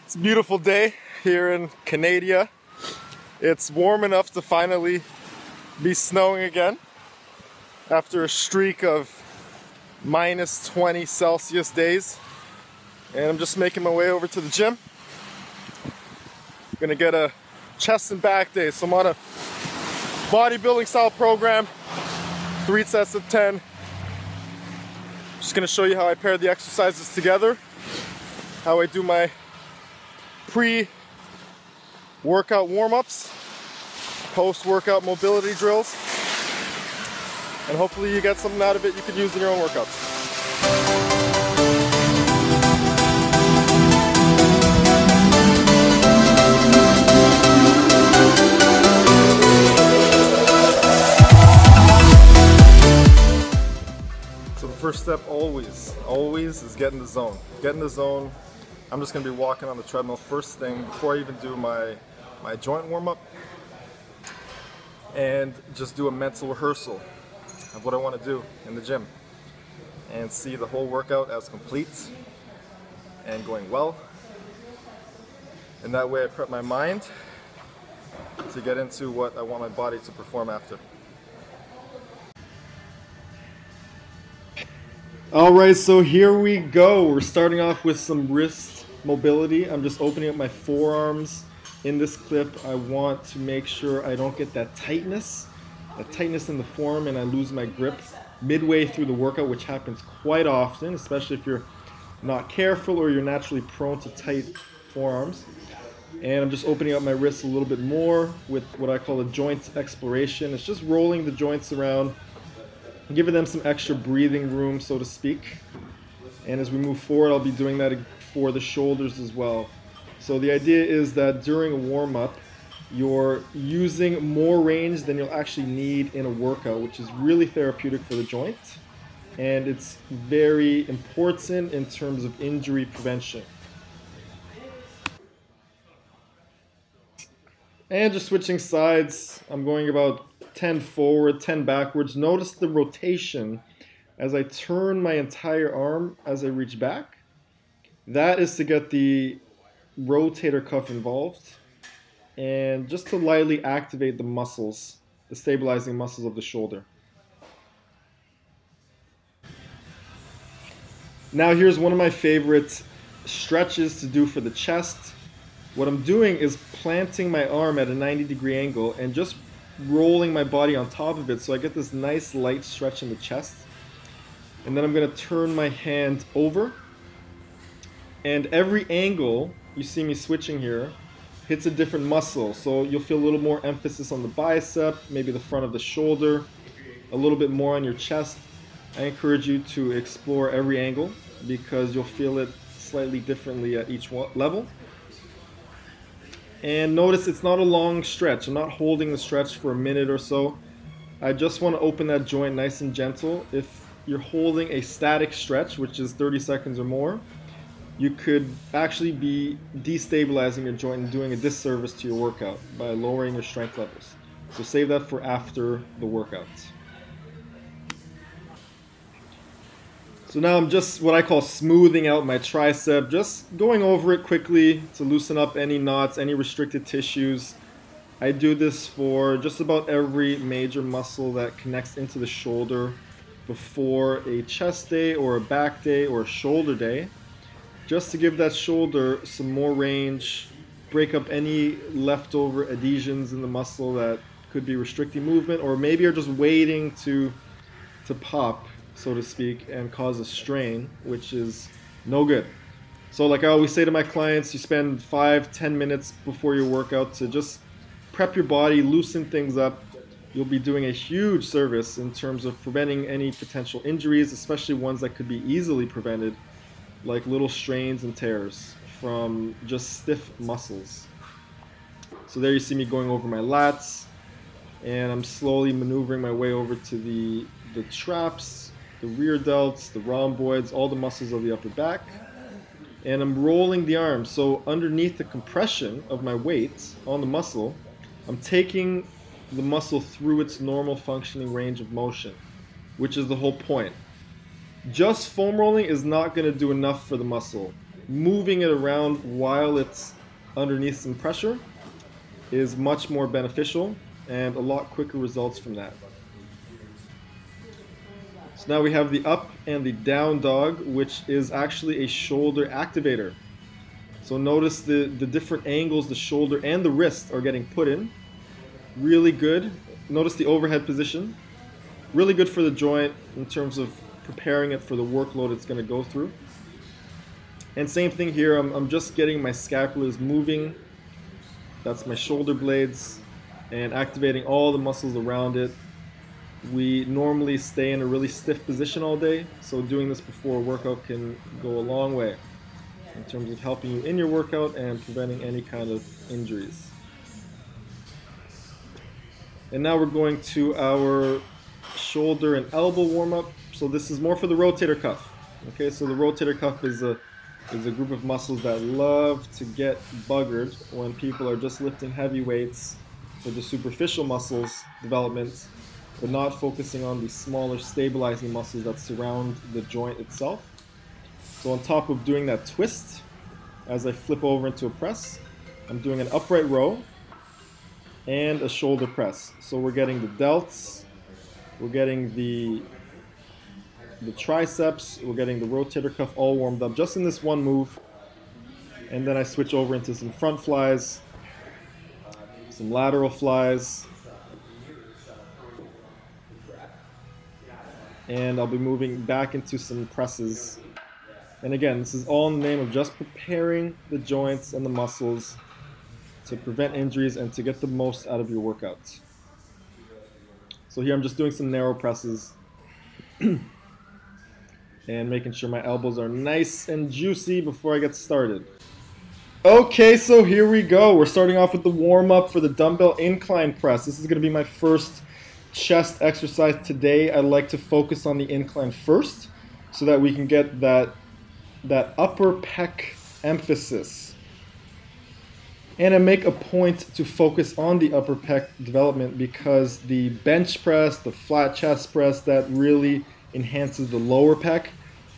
It's a beautiful day here in Canada. It's warm enough to finally be snowing again after a streak of minus 20 Celsius days. And I'm just making my way over to the gym. I'm gonna get a chest and back day. So I'm on a bodybuilding style program, 3 sets of 10. Just gonna show you how I pair the exercises together, how I do my pre-workout warm-ups, post-workout mobility drills, and hopefully you get something out of it you could use in your own workouts. So the first step always is get in the zone. Get in the zone. I'm just going to be walking on the treadmill first thing before I even do my joint warm-up, and just do a mental rehearsal of what I want to do in the gym and see the whole workout as complete and going well. And that way I prep my mind to get into what I want my body to perform after. Alright, so here we go. We're starting off with some wrist mobility. I'm just opening up my forearms. In this clip, I want to make sure I don't get that tightness in the forearm, and I lose my grip midway through the workout, which happens quite often, especially if you're not careful or you're naturally prone to tight forearms. And I'm just opening up my wrists a little bit more with what I call a joint exploration. It's just rolling the joints around, giving them some extra breathing room, so to speak. And as we move forward, I'll be doing that for the shoulders as well. So the idea is that during a warm-up, you're using more range than you'll actually need in a workout, which is really therapeutic for the joint. And it's very important in terms of injury prevention. And just switching sides, I'm going about 10 forward, 10 backwards. Notice the rotation as I turn my entire arm as I reach back. That is to get the rotator cuff involved and just to lightly activate the muscles, the stabilizing muscles of the shoulder. Now here's one of my favorite stretches to do for the chest. What I'm doing is planting my arm at a 90-degree angle and just rolling my body on top of it, so I get this nice light stretch in the chest. And then I'm going to turn my hand over, and every angle you see me switching here hits a different muscle. So you'll feel a little more emphasis on the bicep, maybe the front of the shoulder, a little bit more on your chest. I encourage you to explore every angle because you'll feel it slightly differently at each level. And notice it's not a long stretch. I'm not holding the stretch for a minute or so. I just want to open that joint nice and gentle. If you're holding a static stretch, which is 30 seconds or more, you could actually be destabilizing your joint and doing a disservice to your workout by lowering your strength levels. So save that for after the workout. So now I'm just what I call smoothing out my tricep, just going over it quickly to loosen up any knots, any restricted tissues. I do this for just about every major muscle that connects into the shoulder before a chest day or a back day or a shoulder day, just to give that shoulder some more range, break up any leftover adhesions in the muscle that could be restricting movement, or maybe you're just waiting to pop, so to speak, and cause a strain, which is no good. So like I always say to my clients, you spend 5-10 minutes before your workout to just prep your body, loosen things up. You'll be doing a huge service in terms of preventing any potential injuries, especially ones that could be easily prevented, like little strains and tears from just stiff muscles. So there you see me going over my lats, and I'm slowly maneuvering my way over to the traps, the rear delts, the rhomboids, all the muscles of the upper back. And I'm rolling the arms. So underneath the compression of my weight on the muscle, I'm taking the muscle through its normal functioning range of motion, which is the whole point. Just foam rolling is not going to do enough for the muscle. moving it around while it's underneath some pressure is much more beneficial and a lot quicker results from that. So now we have the up and the down dog, which is actually a shoulder activator. So notice the different angles the shoulder and the wrist are getting put in. Really good. Notice the overhead position. Really good for the joint in terms of preparing it for the workload it's going to go through. And same thing here, I'm just getting my scapulars moving. That's my shoulder blades, and activating all the muscles around it. We normally stay in a really stiff position all day, so doing this before a workout can go a long way in terms of helping you in your workout and preventing any kind of injuries. And now we're going to our shoulder and elbow warm-up. So this is more for the rotator cuff. Okay, so the rotator cuff is a group of muscles that love to get buggered when people are just lifting heavy weights for the superficial muscles development, but not focusing on the smaller stabilizing muscles that surround the joint itself. So on top of doing that twist, as I flip over into a press, I'm doing an upright row and a shoulder press. So we're getting the delts, we're getting the triceps, we're getting the rotator cuff all warmed up just in this one move. And then I switch over into some front flies, some lateral flies, and I'll be moving back into some presses. And again, this is all in the name of just preparing the joints and the muscles to prevent injuries and to get the most out of your workouts. So here I'm just doing some narrow presses and making sure my elbows are nice and juicy before I get started. Okay, so here we go. We're starting off with the warm-up for the dumbbell incline press. This is going to be my first chest exercise today. I like to focus on the incline first so that we can get that upper pec emphasis. And I make a point to focus on the upper pec development because the bench press, the flat chest press, that really enhances the lower pec.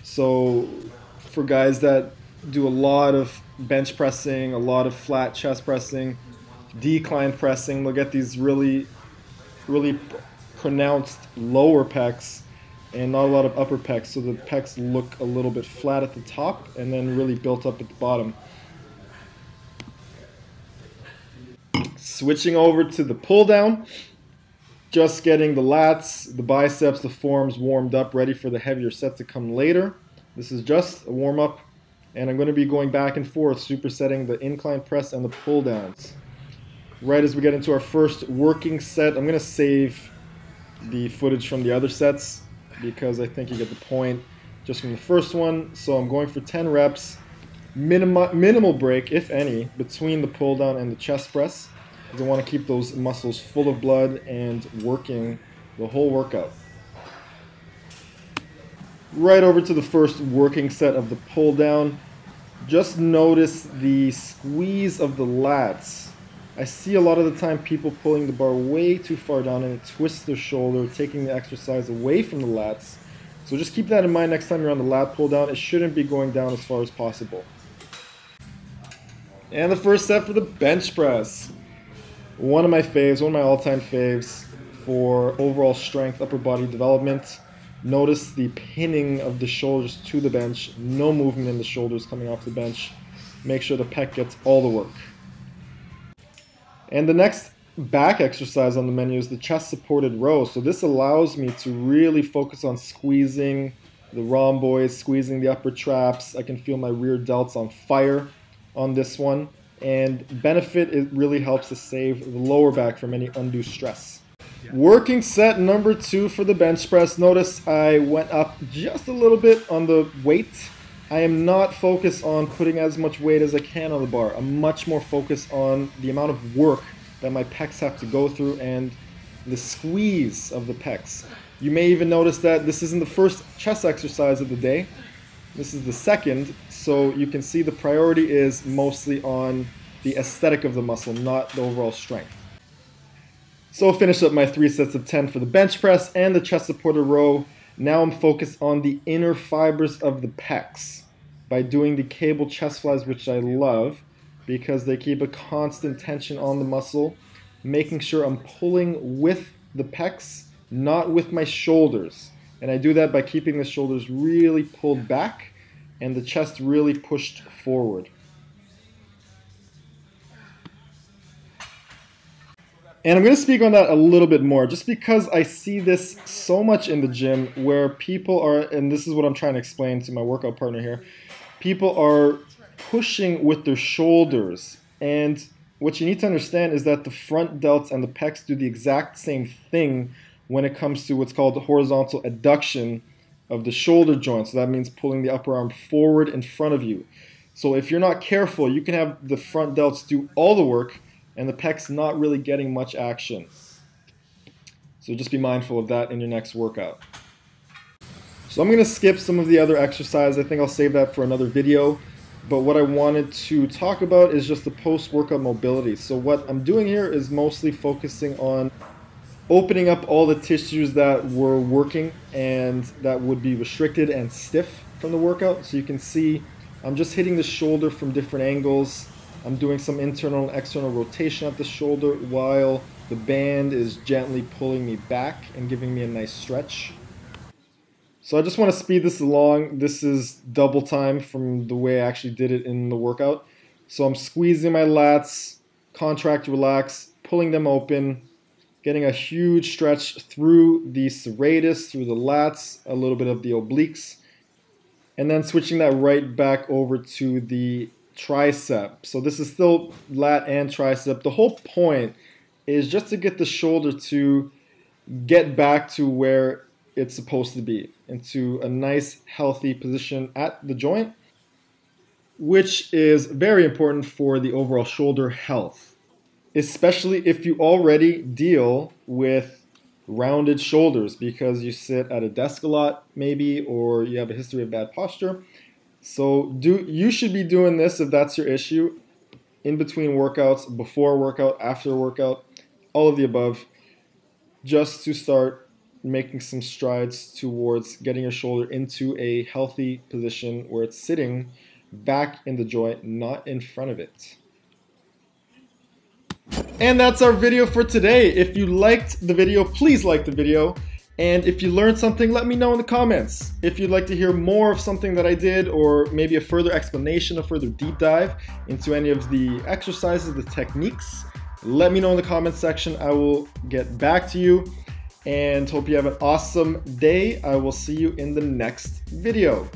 So for guys that do a lot of bench pressing, a lot of flat chest pressing, decline pressing, they'll get these really pronounced lower pecs and not a lot of upper pecs. So the pecs look a little bit flat at the top and then really built up at the bottom. Switching over to the pull down, just getting the lats, the biceps, the forearms warmed up, ready for the heavier set to come later. This is just a warm up, and I'm going to be going back and forth, supersetting the incline press and the pull downs. Right as we get into our first working set, I'm going to save the footage from the other sets because I think you get the point just from the first one. So I'm going for 10 reps, minimal break, if any, between the pull down and the chest press, because I want to keep those muscles full of blood and working the whole workout. Right over to the first working set of the pull down. Just notice the squeeze of the lats. I see a lot of the time people pulling the bar way too far down and it twists their shoulder, taking the exercise away from the lats. So just keep that in mind next time you're on the lat pull down. It shouldn't be going down as far as possible. And the first set for the bench press. One of my faves, one of my all-time faves for overall strength, upper body development. Notice the pinning of the shoulders to the bench. No movement in the shoulders coming off the bench. Make sure the pec gets all the work. And the next back exercise on the menu is the chest supported row. So this allows me to really focus on squeezing the rhomboids, squeezing the upper traps. I can feel my rear delts on fire on this one. And benefit, it really helps to save the lower back from any undue stress. Working set number 2 for the bench press. Notice I went up just a little bit on the weight. I am not focused on putting as much weight as I can on the bar. I'm much more focused on the amount of work that my pecs have to go through and the squeeze of the pecs. You may even notice that this isn't the first chest exercise of the day. This is the second, so you can see the priority is mostly on the aesthetic of the muscle, not the overall strength. So I'll finish up my 3 sets of 10 for the bench press and the chest supported row. Now I'm focused on the inner fibers of the pecs. by doing the cable chest flies, which I love because they keep a constant tension on the muscle, making sure I'm pulling with the pecs, not with my shoulders. And I do that by keeping the shoulders really pulled back and the chest really pushed forward. And I'm going to speak on that a little bit more, just because I see this so much in the gym where people are, and this is what I'm trying to explain to my workout partner here, people are pushing with their shoulders. And what you need to understand is that the front delts and the pecs do the exact same thing when it comes to what's called the horizontal adduction of the shoulder joint. So that means pulling the upper arm forward in front of you. So if you're not careful, you can have the front delts do all the work and the pecs not really getting much action. So just be mindful of that in your next workout. So I'm going to skip some of the other exercises. I think I'll save that for another video. But what I wanted to talk about is just the post-workout mobility. So what I'm doing here is mostly focusing on opening up all the tissues that were working and that would be restricted and stiff from the workout. So you can see I'm just hitting the shoulder from different angles. I'm doing some internal and external rotation at the shoulder while the band is gently pulling me back and giving me a nice stretch. So I just want to speed this along. This is double time from the way I actually did it in the workout. So I'm squeezing my lats, contract, relax, pulling them open, getting a huge stretch through the serratus, through the lats, a little bit of the obliques, and then switching that right back over to the tricep. So this is still lat and tricep. The whole point is just to get the shoulder to get back to where it's supposed to be, into a nice healthy position at the joint, which is very important for the overall shoulder health, especially if you already deal with rounded shoulders because you sit at a desk a lot maybe, or you have a history of bad posture. So you should be doing this if that's your issue, in between workouts, before a workout, after a workout, all of the above, just to start making some strides towards getting your shoulder into a healthy position where it's sitting back in the joint, not in front of it. And that's our video for today. If you liked the video, please like the video. And if you learned something, let me know in the comments. If you'd like to hear more of something that I did, or maybe a further explanation, a further deep dive into any of the exercises, the techniques, let me know in the comments section. I will get back to you, and hope you have an awesome day. I will see you in the next video.